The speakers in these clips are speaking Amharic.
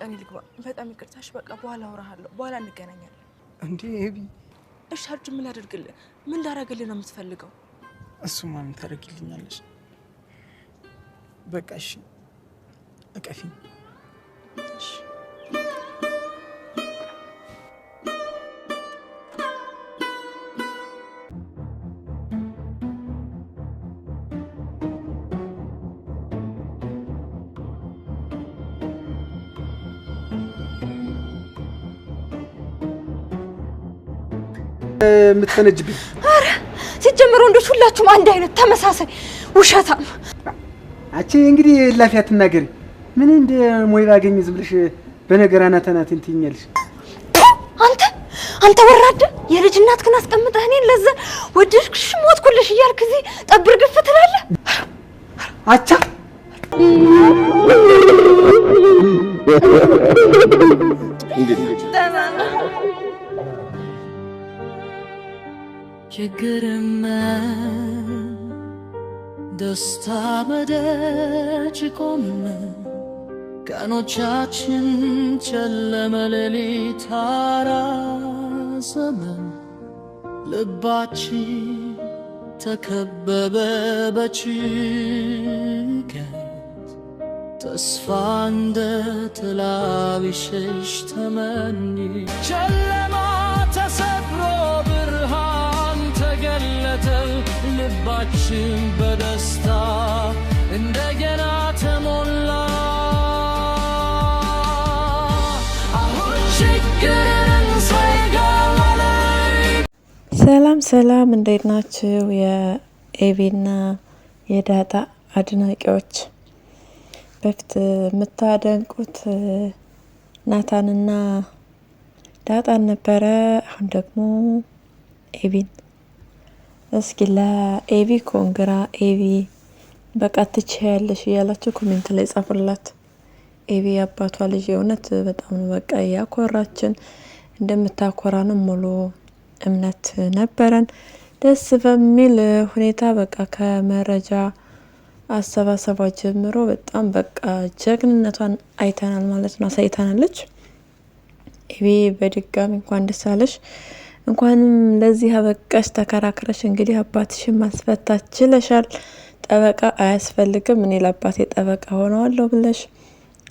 እኔ ልግባ። በጣም ይቅርታሽ። በቃ በኋላ አወራሃለሁ። በኋላ እንገናኛለን። እንዴ ኤቢ። እሺ አርጁ፣ ምን ላደርግልህ? ምን ላደርግልህ ነው የምትፈልገው? እሱማ ምን ታደርጊልኛለሽ? በቃ እሺ እቀፊኝ። እሺ የምትፈነጅብኝ? አረ ሲጀመር ወንዶች ሁላችሁም አንድ አይነት ተመሳሳይ ውሸታም። አቺ እንግዲህ ላፊያ ትናገሪ። ምን እንደ ሞይ ባገኝ ዝም ብለሽ በነገር አናተናት እንትኛለሽ። አንተ ወራደ የልጅ እናትህን አስቀምጠህ እኔን ለዛ ወደድኩሽ ሞትኩልሽ እያልክ እዚህ ጠብር ግፍ ትላለህ። አቻ ችግርም ደስታ በደጅ ቆመ፣ ቀኖቻችን ጨለመ፣ ሌሊት አራዘመ፣ ልባችን ተከበበ በጭንቀት፣ ተስፋ እንደ ጥላ ቢሸሽ ተመኝ፣ ጨለማ ተሰብሮ ብርሃን ተገለጠ፣ ልባችን በደስታ እንደገና ተሞላ። አሁን ችግርን ሳይገባለ። ሰላም ሰላም፣ እንዴት ናችሁ የኤቢና የዳጣ አድናቂዎች? በፊት የምታደንቁት ናታንና ዳጣን ነበረ። አሁን ደግሞ ኤቢን። እስኪ ለኤቢ ኮንግራ፣ ኤቢ በቃ ትችያለሽ እያላችሁ ኮሜንት ላይ ጻፉላት። ኤቢ አባቷ ልጅ የእውነት በጣም ነው በቃ ያኮራችን፣ እንደምታኮራንም ሙሉ እምነት ነበረን። ደስ በሚል ሁኔታ በቃ ከመረጃ አሰባሰቧ ጀምሮ በጣም በቃ ጀግንነቷን አይተናል ማለት ነው፣ አሳይተናለች። ኤቢ በድጋሚ እንኳን ደስ አለሽ፣ እንኳንም ለዚህ አበቃሽ። ተከራክረሽ እንግዲህ አባትሽን ማስፈታት ችለሻል። ጠበቃ አያስፈልግም፣ እኔ ለአባቴ ጠበቃ ሆነዋለሁ ብለሽ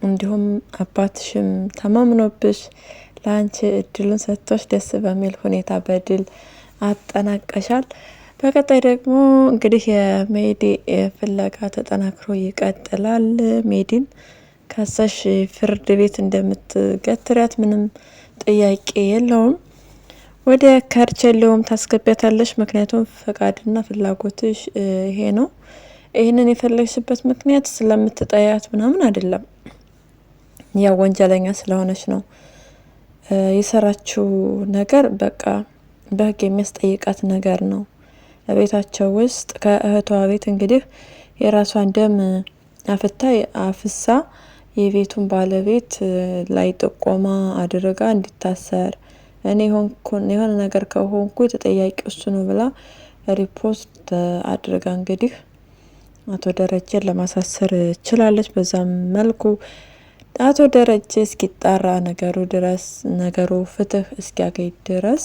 እንዲሁም አባትሽም ተማምኖብሽ ለአንቺ እድሉን ሰጥቶሽ ደስ በሚል ሁኔታ በድል አጠናቀሻል። በቀጣይ ደግሞ እንግዲህ የሜዲ ፍለጋ ተጠናክሮ ይቀጥላል። ሜዲን ከሰሽ ፍርድ ቤት እንደምትገትሪያት ምንም ጥያቄ የለውም። ወደ ከርቸሌውም ታስገቢያታለሽ። ምክንያቱም ፈቃድና ፍላጎትሽ ይሄ ነው። ይህንን የፈለግሽበት ምክንያት ስለምትጠያት ምናምን አይደለም፣ ያው ወንጀለኛ ስለሆነች ነው። የሰራችው ነገር በቃ በህግ የሚያስጠይቃት ነገር ነው። ቤታቸው ውስጥ ከእህቷ ቤት እንግዲህ የራሷን ደም አፍሳ የቤቱን ባለቤት ላይ ጥቆማ አድርጋ እንዲታሰር፣ እኔ የሆነ ነገር ከሆንኩ ተጠያቂ እሱ ነው ብላ ሪፖርት አድርጋ እንግዲህ አቶ ደረጀን ለማሳሰር ችላለች። በዛም መልኩ አቶ ደረጀ እስኪጣራ ነገሩ ፍትህ እስኪያገኝ ድረስ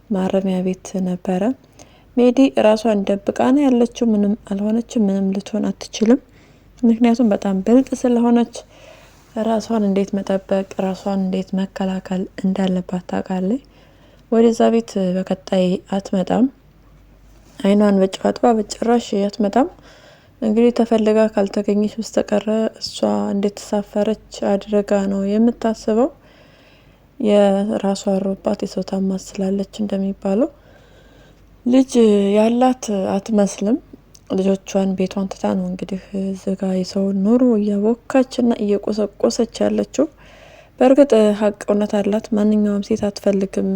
ማረሚያ ቤት ነበረ። ሜዲ ራሷን ደብቃ ነው ያለችው። ምንም አልሆነችም፣ ምንም ልትሆን አትችልም። ምክንያቱም በጣም ብልጥ ስለሆነች ራሷን እንዴት መጠበቅ፣ ራሷን እንዴት መከላከል እንዳለባት ታውቃለች። ወደዛ ቤት በቀጣይ አትመጣም። አይኗን በጨዋጥባ በጭራሽ አትመጣም። እንግዲህ ተፈልጋ ካልተገኘች በስተቀረ እሷ እንዴት ተሳፈረች አድርጋ ነው የምታስበው። የራሷ ሮባት የሰው ታማስላለች እንደሚባለው ልጅ ያላት አትመስልም። ልጆቿን ቤቷን ትታ ነው እንግዲህ ዝጋ የሰው ኑሮ እያቦካችና እየቆሰቆሰች ያለችው። በእርግጥ ሀቅ እውነት አላት። ማንኛውም ሴት አትፈልግም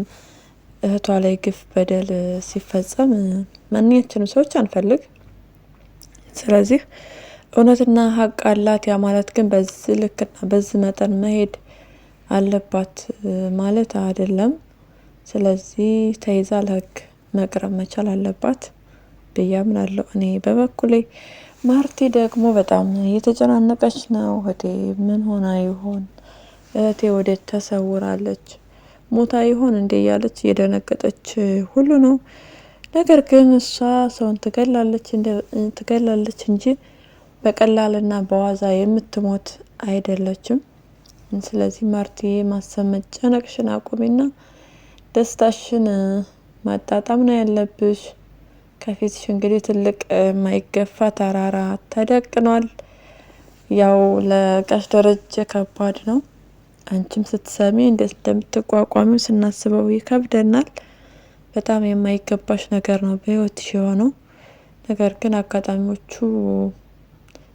እህቷ ላይ ግፍ በደል ሲፈጸም፣ ማንኛችንም ሰዎች አንፈልግ። ስለዚህ እውነትና ሀቅ አላት። ያ ማለት ግን በዚህ ልክና በዚህ መጠን መሄድ አለባት ማለት አይደለም። ስለዚህ ተይዛ ለህግ መቅረብ መቻል አለባት ብዬ አምናለሁ እኔ በበኩሌ። ማርቲ ደግሞ በጣም እየተጨናነቀች ነው። እህቴ ምን ሆና ይሆን? እህቴ ወዴት ተሰውራለች? ሞታ ይሆን እንዴ እያለች እየደነገጠች ሁሉ ነው። ነገር ግን እሷ ሰውን ትገላለች እንጂ በቀላልና በዋዛ የምትሞት አይደለችም። ስለዚህ ማርቲ ማሰብ መጨነቅሽን አቁሚና ደስታሽን ማጣጣም ነው ያለብሽ። ከፊትሽ እንግዲህ ትልቅ ማይገፋ ተራራ ተደቅኗል። ያው ለጋሽ ደረጀ ከባድ ነው። አንቺም ስትሰሚ እንዴት እንደምትቋቋሚው ስናስበው ይከብደናል። በጣም የማይገባሽ ነገር ነው በህይወትሽ የሆነው። ነገር ግን አጋጣሚዎቹ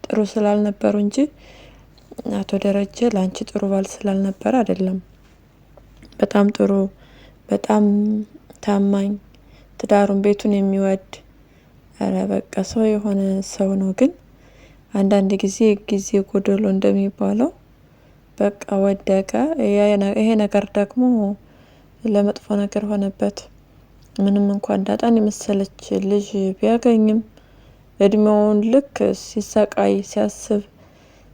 ጥሩ ስላልነበሩ እንጂ አቶ ደረጀ ላንቺ ጥሩ ባል ስላልነበረ አይደለም። በጣም ጥሩ፣ በጣም ታማኝ፣ ትዳሩን ቤቱን የሚወድ አረ በቃ ሰው የሆነ ሰው ነው። ግን አንዳንድ ጊዜ ጎደሎ እንደሚባለው በቃ ወደቀ። ይሄ ነገር ደግሞ ለመጥፎ ነገር ሆነበት። ምንም እንኳን እንዳጣን የመሰለች ልጅ ቢያገኝም እድሜውን ልክ ሲሰቃይ ሲያስብ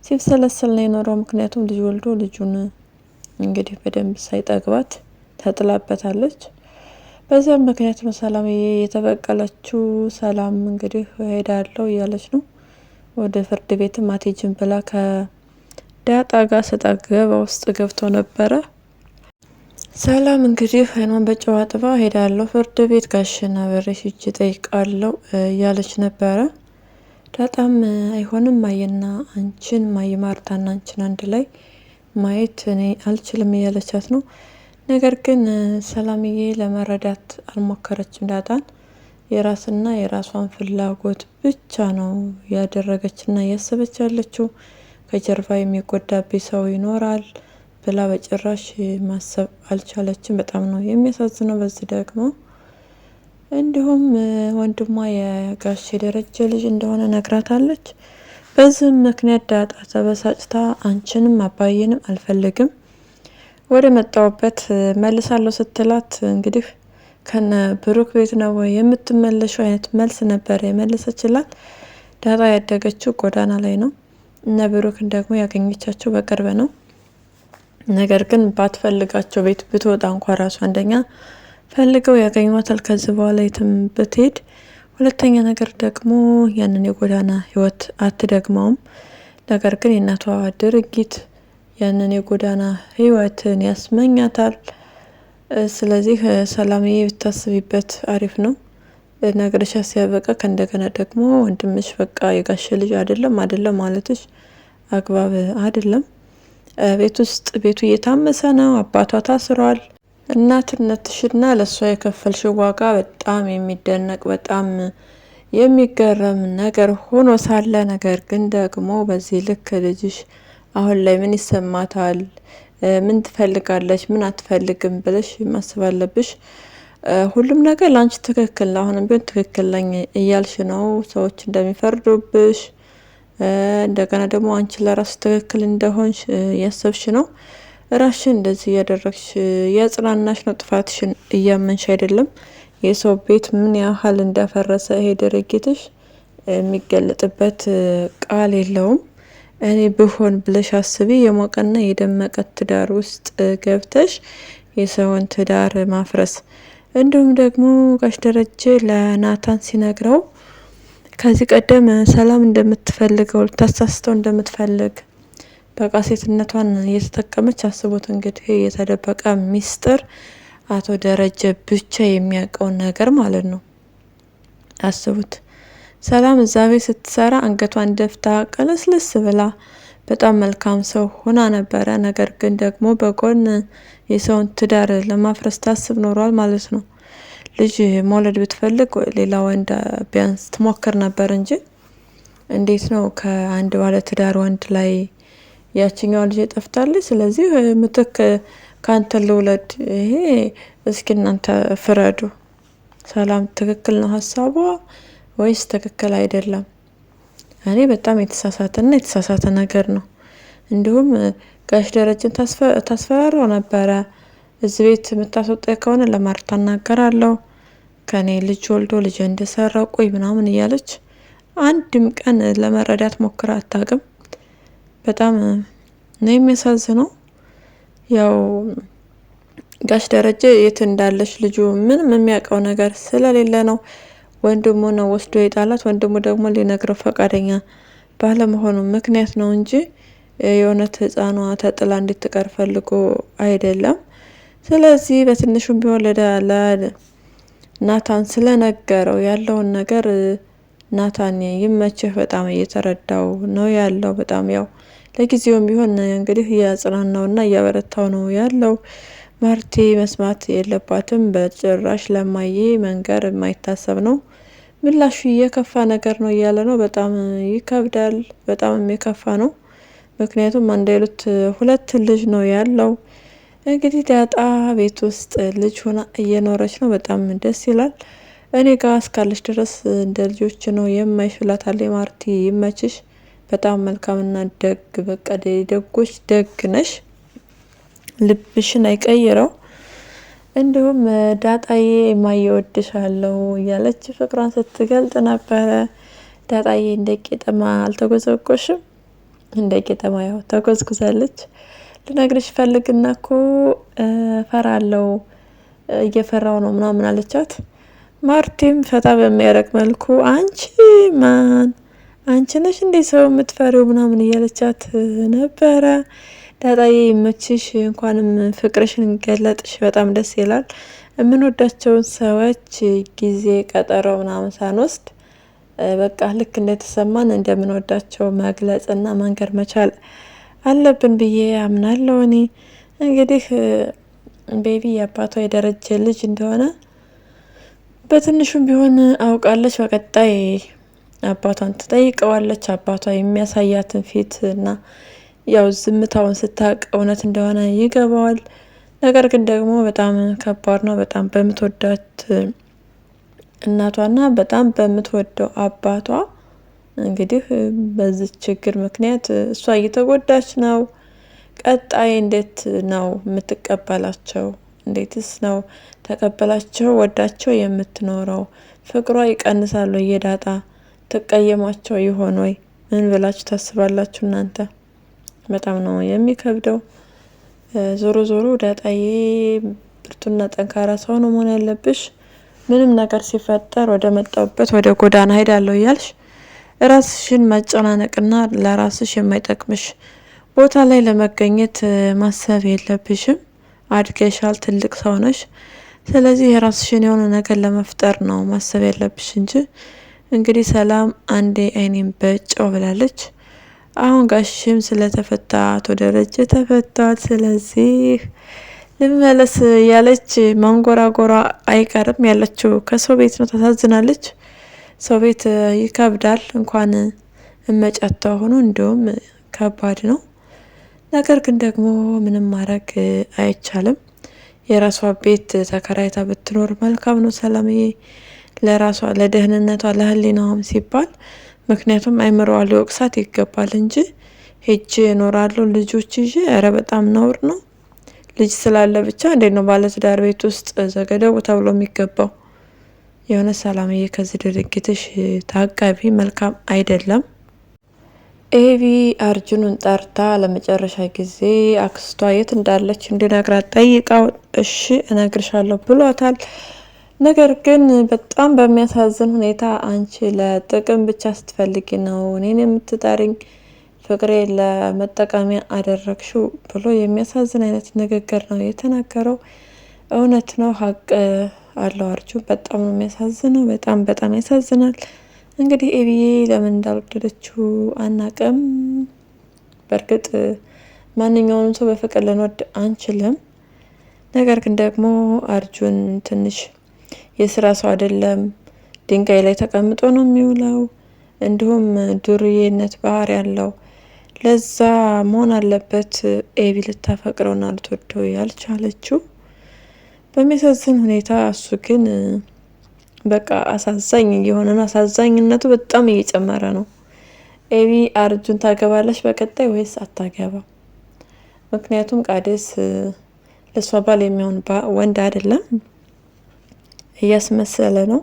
ሲብሰለሰል ነው የኖረው። ምክንያቱም ልጅ ወልዶ ልጁን እንግዲህ በደንብ ሳይጠግባት ተጥላበታለች። በዚያም ምክንያት ነው ሰላምዬ የተበቀለችው። ሰላም እንግዲህ ሄዳለሁ እያለች ነው። ወደ ፍርድ ቤትም አትሄጂም ብላ ከዳጣ ጋር ሰጣገባ ውስጥ ገብቶ ነበረ። ሰላም እንግዲህ አይኗን በጨዋ ጥባ ሄዳለሁ ፍርድ ቤት ጋሽና በሬሽ እጅ ጠይቃለሁ እያለች ነበረ። ዳጣም አይሆንም ማየና አንቺን ማየ ማርታና አንቺን አንድ ላይ ማየት እኔ አልችልም እያለቻት ነው። ነገር ግን ሰላምዬ ለመረዳት አልሞከረችም። ዳጣን የራስና የራሷን ፍላጎት ብቻ ነው ያደረገችና እያሰበች ያለችው። ከጀርባ የሚጎዳብኝ ሰው ይኖራል ብላ በጭራሽ ማሰብ አልቻለችም። በጣም ነው የሚያሳዝነው። በዚህ ደግሞ እንዲሁም ወንድሟ የጋሽ ደረጀ ልጅ እንደሆነ ነግራታለች። በዚህም ምክንያት ዳጣ ተበሳጭታ አንቺንም አባዬንም አልፈልግም ወደ መጣውበት መልሳለሁ ስትላት እንግዲህ ከነ ብሩክ ቤት ነው የምትመለሽው አይነት መልስ ነበር የመለሰችላት። ዳጣ ያደገችው ጎዳና ላይ ነው። እነ ብሩክን ደግሞ ያገኘቻቸው በቅርብ ነው። ነገር ግን ባትፈልጋቸው ቤት ብትወጣ እንኳን ራሱ አንደኛ ፈልገው ያገኟታል ከዚህ በኋላ የትም ብትሄድ፣ ሁለተኛ ነገር ደግሞ ያንን የጎዳና ህይወት አትደግመውም። ነገር ግን የእናቷ ድርጊት ያንን የጎዳና ህይወትን ያስመኛታል። ስለዚህ ሰላምዬ ብታስቢበት አሪፍ ነው። ነገርሽ ሲያበቃ ከእንደገና ደግሞ ወንድምሽ በቃ የጋሽ ልጅ አይደለም ማለትሽ አግባብ አይደለም። ቤቱ እየታመሰ ነው። አባቷ ታስሯል። እናትነትሽና ለሷ የከፈልሽ ዋጋ በጣም የሚደነቅ በጣም የሚገርም ነገር ሆኖ ሳለ ነገር ግን ደግሞ በዚህ ልክ ልጅሽ አሁን ላይ ምን ይሰማታል፣ ምን ትፈልጋለች፣ ምን አትፈልግም ብለሽ ማሰብ አለብሽ። ሁሉም ነገር ላንቺ ትክክል ነው፣ አሁንም ቢሆን ትክክል ነኝ እያልሽ ነው ሰዎች እንደሚፈርዱብሽ። እንደገና ደግሞ አንቺ ለራስ ትክክል እንደሆንሽ ያሰብሽ ነው። ራስሽን እንደዚህ ያደረግሽ ያጽናናሽ ነው። ጥፋትሽን እያመንሽ አይደለም። የሰው ቤት ምን ያህል እንዳፈረሰ ይሄ ድርጊትሽ የሚገለጥበት ቃል የለውም። እኔ ብሆን ብለሽ አስቢ። የሞቀና የደመቀ ትዳር ውስጥ ገብተሽ የሰውን ትዳር ማፍረስ። እንዲሁም ደግሞ ጋሽ ደረጀ ለናታን ሲነግረው ከዚህ ቀደም ሰላም እንደምትፈልገው ልታሳስተው እንደምትፈልግ በቃ ሴትነቷን እየተጠቀመች አስቦት እንግዲህ የተደበቀ ሚስጥር አቶ ደረጀ ብቻ የሚያውቀው ነገር ማለት ነው። አስቡት። ሰላም እዛ ቤት ስትሰራ አንገቷን ደፍታ ቀለስልስ ብላ በጣም መልካም ሰው ሆና ነበረ። ነገር ግን ደግሞ በጎን የሰውን ትዳር ለማፍረስ ታስብ ኖሯል ማለት ነው። ልጅ መውለድ ብትፈልግ ሌላ ወንድ ቢያንስ ትሞክር ነበር እንጂ እንዴት ነው ከአንድ ባለ ትዳር ወንድ ላይ ያቺኛው ልጅ ጠፍታለች። ስለዚህ ምትክ ካንተ ልውለድ። ይሄ እስኪ እናንተ ፍረዱ። ሰላም ትክክል ነው ሀሳቧ ወይስ ትክክል አይደለም? እኔ በጣም የተሳሳተ ነገር ነው። እንዲሁም ጋሽ ደረጀን ታስፈራራው ነበረ። እዚህ ቤት የምታስወጣ ከሆነ ለማርታ እናገራለሁ፣ ከኔ ልጅ ወልዶ ልጅ እንደሰረቁኝ ምናምን እያለች አንድም ቀን ለመረዳት ሞክራ አታውቅም። በጣም ነው የሚያሳዝነው። ያው ጋሽ ደረጀ የት እንዳለች ልጁ ምንም የሚያውቀው ነገር ስለሌለ ነው ወንድሙ ነው ወስዶ የጣላት። ወንድሙ ደግሞ ሊነግረው ፈቃደኛ ባለመሆኑ ምክንያት ነው እንጂ የእውነት ህፃኗ ተጥላ እንድትቀር ፈልጎ አይደለም። ስለዚህ በትንሹም ቢሆን ለናታን ስለነገረው ያለውን ነገር ናታን ይመችህ በጣም እየተረዳው ነው ያለው። በጣም ያው ለጊዜውም ቢሆን እንግዲህ እያጽናናውና እያበረታው ነው ያለው። ማርቲ መስማት የለባትም በጭራሽ ለማዬ መንገር የማይታሰብ ነው። ምላሹ የከፋ ነገር ነው እያለ ነው። በጣም ይከብዳል። በጣም የከፋ ነው። ምክንያቱም አንዳይሉት ሁለት ልጅ ነው ያለው። እንግዲህ ዳጣ ቤት ውስጥ ልጅ ሆና እየኖረች ነው። በጣም ደስ ይላል። እኔ ጋር እስካለች ድረስ እንደ ልጆች ነው የማይሽላታል። ማርቲ ይመችሽ። በጣም መልካምና ደግ በቃ ደጎች ደግ ነሽ። ልብሽን አይቀይረው። እንዲሁም ዳጣዬ የማይወድሻለሁ እያለች ፍቅሯን ስትገልጥ ነበረ። ዳጣዬ እንደ ቄጠማ አልተጎዘቆሽም? እንደ ቄጠማ ያው ተጎዝጉዛለች። ልነግርሽ ፈልግና እኮ ፈራለው እየፈራው ነው ምናምን አለቻት። ማርቲም ፈታ በሚያረግ መልኩ አንቺ ማን አንቺ ነሽ እንዴ ሰው የምትፈሪው ምናምን እያለቻት ነበረ። ዳጣዬ ይመችሽ፣ እንኳንም ፍቅርሽን ገለጥሽ፣ በጣም ደስ ይላል። የምንወዳቸውን ሰዎች ጊዜ ቀጠሮ ምናምን ሳንወስድ በቃ ልክ እንደተሰማን እንደምንወዳቸው መግለጽና መንገር መቻል አለብን ብዬ አምናለሁ። እኔ እንግዲህ ቤቢ የአባቷ የደረጀ ልጅ እንደሆነ በትንሹም ቢሆን አውቃለች። በቀጣይ አባቷን ትጠይቀዋለች። አባቷ የሚያሳያትን ፊት እና ያው ዝምታውን ስታቅ እውነት እንደሆነ ይገባዋል። ነገር ግን ደግሞ በጣም ከባድ ነው። በጣም በምትወዳት እናቷና በጣም በምትወደው አባቷ እንግዲህ በዚህ ችግር ምክንያት እሷ እየተጎዳች ነው። ቀጣይ እንዴት ነው የምትቀበላቸው? እንዴትስ ነው ተቀበላቸው ወዳቸው የምትኖረው? ፍቅሯ ይቀንሳሉ? የዳጣ ትቀየማቸው ይሆን ወይ? ምን ብላችሁ ታስባላችሁ እናንተ? በጣም ነው የሚከብደው። ዞሮ ዞሮ ዳጣዬ ብርቱና ጠንካራ ሰው ነው መሆን ያለብሽ። ምንም ነገር ሲፈጠር ወደ መጣውበት ወደ ጎዳና ሄዳለሁ እያልሽ ራስሽን ማጨናነቅና ለራስሽ የማይጠቅምሽ ቦታ ላይ ለመገኘት ማሰብ የለብሽም። አድገሻል፣ ትልቅ ሰው ነሽ። ስለዚህ የራስሽን የሆነ ነገር ለመፍጠር ነው ማሰብ ያለብሽ እንጂ እንግዲህ ሰላም አንዴ አይኔን በጨው ብላለች። አሁን ጋሽም ስለተፈታ አቶ ደረጀ ተፈቷል። ስለዚህ ልመለስ ያለች ማንጎራጎራ አይቀርም። ያለችው ከሰው ቤት ነው። ታሳዝናለች። ሰው ቤት ይከብዳል። እንኳን እመጫታው ሆኖ እንደውም ከባድ ነው። ነገር ግን ደግሞ ምንም ማድረግ አይቻልም። የራሷ ቤት ተከራይታ ብትኖር መልካም ነው ሰላምዬ፣ ለራሷ ለደህንነቷ ለህሊናዋም ሲባል። ምክንያቱም አይምሮዋ ሊወቅሳት ይገባል እንጂ ሄጄ እኖራለሁ ልጆች ይዤ፣ ኧረ በጣም ነውር ነው። ልጅ ስላለ ብቻ እንዴት ነው ባለትዳር ቤት ውስጥ ዘገደው ተብሎ የሚገባው? የሆነ ሰላምዬ ከዚህ ድርጊትሽ ታቃቢ፣ መልካም አይደለም። ኤቢ አርጁንን ጠርታ ለመጨረሻ ጊዜ አክስቷ የት እንዳለች እንዲነግራት ጠይቃው እሺ እነግርሻለሁ ብሏታል። ነገር ግን በጣም በሚያሳዝን ሁኔታ አንቺ ለጥቅም ብቻ ስትፈልጊ ነው እኔን የምትጠሪኝ፣ ፍቅሬ ለመጠቀሚያ አደረግሽው ብሎ የሚያሳዝን አይነት ንግግር ነው የተናገረው። እውነት ነው፣ ሀቅ አለው አርጁን። በጣም ነው የሚያሳዝነው። በጣም በጣም ያሳዝናል። እንግዲህ ኤቢዬ ለምን እንዳልወደደችው አናቅም። በእርግጥ ማንኛውንም ሰው በፍቅር ልንወድ አንችልም። ነገር ግን ደግሞ አርጁን ትንሽ የስራ ሰው አይደለም። ድንጋይ ላይ ተቀምጦ ነው የሚውለው። እንዲሁም ዱርዬነት ባህሪ ያለው። ለዛ መሆን አለበት ኤቢ ልታፈቅረውና ልትወደው ያልቻለችው። በሚያሳዝን ሁኔታ እሱ ግን በቃ አሳዛኝ እየሆነ ነው። አሳዛኝነቱ በጣም እየጨመረ ነው። ኤቢ አርጁን ታገባለች በቀጣይ ወይስ አታገባ? ምክንያቱም ቃዴስ ለሷ ባል የሚሆን ወንድ አይደለም፣ እያስመሰለ ነው።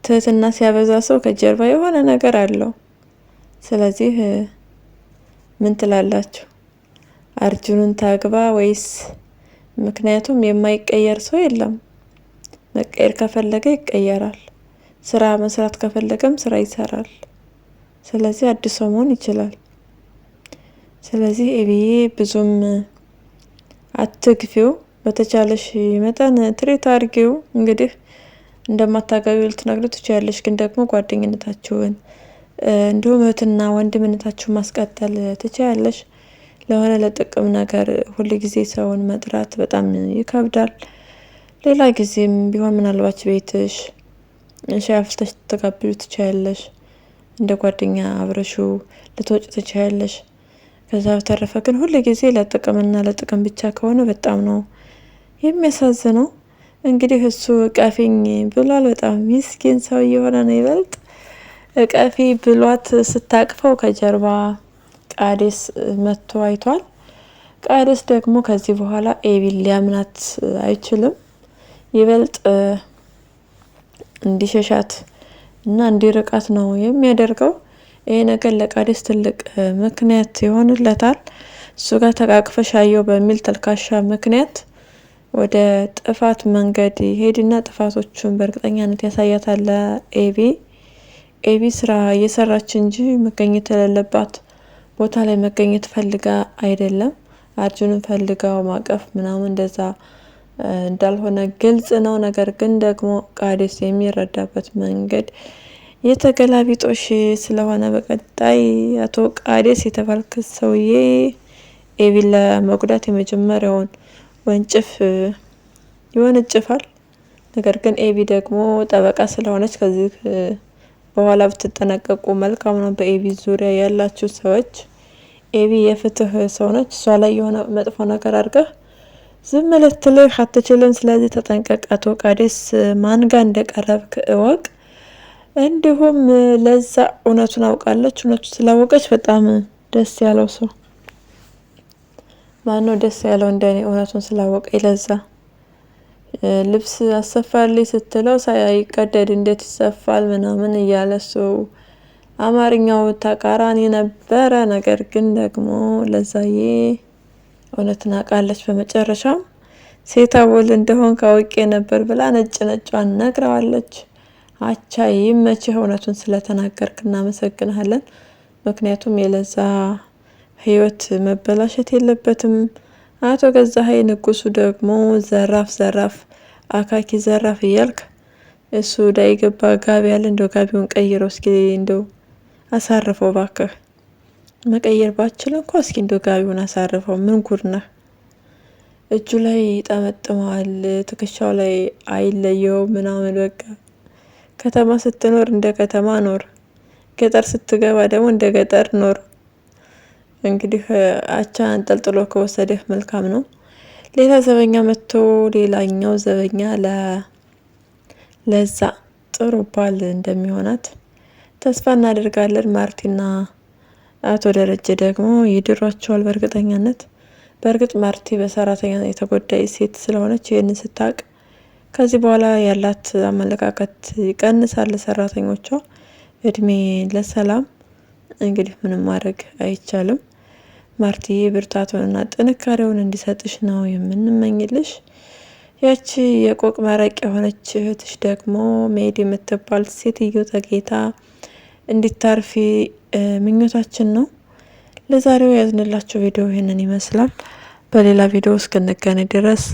ትህትና ሲያበዛ ሰው ከጀርባ የሆነ ነገር አለው። ስለዚህ ምን ትላላችሁ? አርጁንን ታግባ ወይስ? ምክንያቱም የማይቀየር ሰው የለም። መቀየር ከፈለገ ይቀየራል። ስራ መስራት ከፈለገም ስራ ይሰራል። ስለዚህ አዲስ ሰው መሆን ይችላል። ስለዚህ ኤቢዬ ብዙም አትግፊው፣ በተቻለሽ መጠን ትሬት አድርጊው። እንግዲህ እንደማታገቢው ልትነግሪው ትችያለሽ፣ ግን ደግሞ ጓደኝነታችሁን እንዲሁም እህትና ወንድምነታችሁን ማስቀጠል ትችያለሽ። ለሆነ ለጥቅም ነገር ሁሉ ጊዜ ሰውን መጥራት በጣም ይከብዳል። ሌላ ጊዜም ቢሆን ምናልባት ቤትሽ ሻይ አፍልተሽ ልትጋብዡ ትችያለሽ። እንደ ጓደኛ አብረሽው ልትወጪ ትችያለሽ። ከዛ በተረፈ ግን ሁሉ ጊዜ ለጥቅምና ለጥቅም ብቻ ከሆነ በጣም ነው የሚያሳዝነው። እንግዲህ እሱ እቀፊኝ ብሏል። በጣም ሚስኪን ሰው እየሆነ ነው። ይበልጥ እቀፊ ብሏት ስታቅፈው ከጀርባ ቃዴስ መጥቶ አይቷል። ቃዴስ ደግሞ ከዚህ በኋላ ኤቢን ሊያምናት አይችልም። ይበልጥ እንዲሸሻት እና እንዲርቃት ነው የሚያደርገው። ይሄ ነገር ለቃዴስ ትልቅ ምክንያት ይሆንለታል። እሱ ጋር ተቃቅፈሽ አየው በሚል ተልካሻ ምክንያት ወደ ጥፋት መንገድ ይሄድና ጥፋቶቹን በእርግጠኛነት ያሳያታል። ኤቢ ስራ እየሰራች እንጂ መገኘት የሌለባት ቦታ ላይ መገኘት ፈልጋ አይደለም። አርጁንን ፈልጋው ማቀፍ ምናምን እንደዛ እንዳልሆነ ግልጽ ነው። ነገር ግን ደግሞ ቃዴስ የሚረዳበት መንገድ የተገላቢጦሽ ስለሆነ በቀጣይ አቶ ቃዴስ የተባልክ ሰውዬ ኤቢን ለመጉዳት የመጀመሪያውን ወንጭፍ ይወነጭፋል። ነገር ግን ኤቢ ደግሞ ጠበቃ ስለሆነች ከዚህ በኋላ ብትጠነቀቁ መልካም ነው። በኤቢ ዙሪያ ያላችሁ ሰዎች ኤቢ የፍትህ ሰው ነች። እሷ ላይ የሆነ መጥፎ ነገር አድርገህ ዝም ልትልህ አትችልም። ስለዚህ ተጠንቀቅ። አቶ ቃዴስ ማን ጋር እንደቀረብክ እወቅ። እንዲሁም ለዛ እውነቱን አውቃለች። እውነቱ ስላወቀች በጣም ደስ ያለው ሰው ማነው? ደስ ያለው እንደኔ እውነቱን ስላወቀ። ለዛ ልብስ አሰፋልኝ ስትለው ሳይቀደድ እንዴት ይሰፋል ምናምን እያለ ሰው አማርኛው ተቃራኒ ነበረ። ነገር ግን ደግሞ ለዛዬ እውነትን አውቃለች። በመጨረሻም ሴት አወል እንደሆን ካውቄ ነበር ብላ ነጭ ነጯን ነግረዋለች። አቻ ይመችህ፣ እውነቱን ስለተናገርክ እናመሰግናለን። ምክንያቱም የለዛ ህይወት መበላሸት የለበትም። አቶ ገዛኸኝ ንጉሱ ደግሞ ዘራፍ ዘራፍ አካኪ ዘራፍ እያልክ እሱ ዳይ ገባ ጋቢ ያለ እንደው ጋቢውን ቀይረው እስኪ እንደው አሳርፈው ባከህ። መቀየር ባችል እንኳን እስኪ እንደው ጋቢውን አሳርፈው። ምን ጉድ ነህ? እጁ ላይ ጠመጥመዋል፣ ትከሻው ላይ አይለየው ምናምን። በቃ ከተማ ስትኖር እንደ ከተማ ኖር፣ ገጠር ስትገባ ደግሞ እንደ ገጠር ኖር። እንግዲህ አቻ አንጠልጥሎ ከወሰደህ መልካም ነው። ሌላ ዘበኛ መጥቶ ሌላኛው ዘበኛ ለዛ ጥሩ ባል እንደሚሆናት ተስፋ እናደርጋለን። ማርቲና አቶ ደረጀ ደግሞ ይድሯቸዋል በእርግጠኛነት። በእርግጥ ማርቲ በሰራተኛ የተጎዳይ ሴት ስለሆነች ይህንን ስታቅ ከዚህ በኋላ ያላት አመለካከት ይቀንሳል። ሰራተኞቿ እድሜ ለሰላም። እንግዲህ ምንም ማድረግ አይቻልም። ማርቲ ብርታቱንና ጥንካሬውን እንዲሰጥሽ ነው የምንመኝልሽ። ያቺ የቆቅ መረቅ የሆነች እህትሽ ደግሞ ሜድ የምትባል ሴትዮ ተጌታ እንዲታርፊ ምኞታችን ነው። ለዛሬው ያዝንላችሁ ቪዲዮ ይህንን ይመስላል። በሌላ ቪዲዮ እስክንገናኝ ድረስ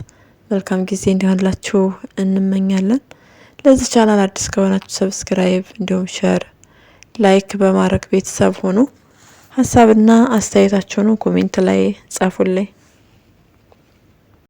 መልካም ጊዜ እንዲሆንላችሁ እንመኛለን። ለዚህ ቻናል አዲስ ከሆናችሁ ሰብስክራይብ እንዲሁም ሼር ላይክ በማድረግ ቤተሰብ ሆኑ። ሀሳብና አስተያየታችሁን ኮሜንት ላይ ጻፉልኝ።